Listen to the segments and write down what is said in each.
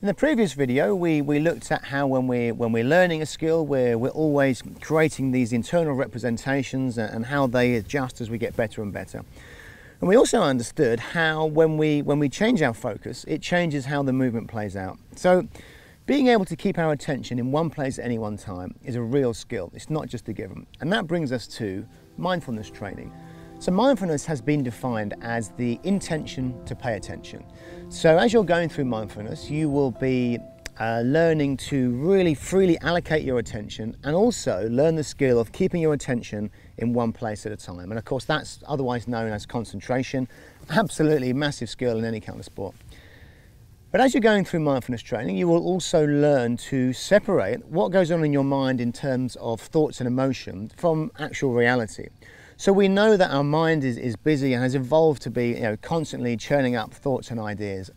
In the previous video, we looked at how when we're learning a skill, we're always creating these internal representations and how they adjust as we get better and better. And we also understood how when we change our focus, it changes how the movement plays out. So being able to keep our attention in one place at any one time is a real skill. It's not just a given. And that brings us to mindfulness training. So mindfulness has been defined as the intention to pay attention. So as you're going through mindfulness, you will be learning to really freely allocate your attention and also learn the skill of keeping your attention in one place at a time. And of course, that's otherwise known as concentration. Absolutely massive skill in any kind of sport. But as you're going through mindfulness training, you will also learn to separate what goes on in your mind in terms of thoughts and emotion from actual reality. So we know that our mind is busy and has evolved to be constantly churning up thoughts and ideas.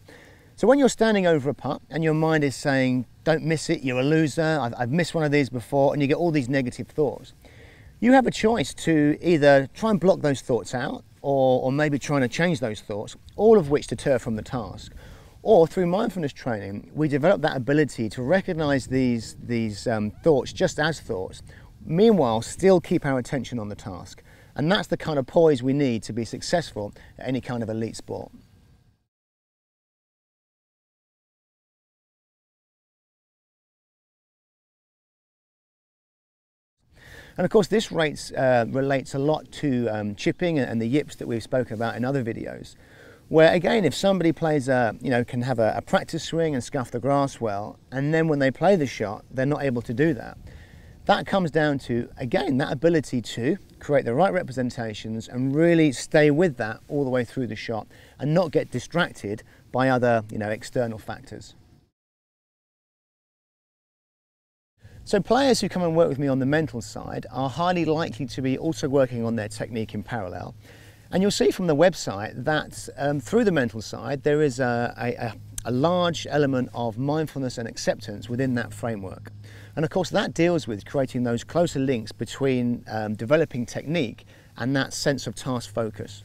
So when you're standing over a putt and your mind is saying, don't miss it, you're a loser, I've missed one of these before, and you get all these negative thoughts, you have a choice to either try and block those thoughts out or maybe trying to change those thoughts, all of which deter from the task. Or through mindfulness training, we develop that ability to recognize these thoughts just as thoughts, meanwhile still keep our attention on the task. And that's the kind of poise we need to be successful at any kind of elite sport. And of course this relates a lot to chipping and the yips that we've spoken about in other videos, where again, if somebody plays can have a practice swing and scuff the grass well, and then when they play the shot, they're not able to do that. That comes down to, again, that ability to create the right representations and really stay with that all the way through the shot and not get distracted by other, external factors. So players who come and work with me on the mental side are highly likely to be also working on their technique in parallel. And you'll see from the website that through the mental side, there is a large element of mindfulness and acceptance within that framework. And of course that deals with creating those closer links between developing technique and that sense of task focus.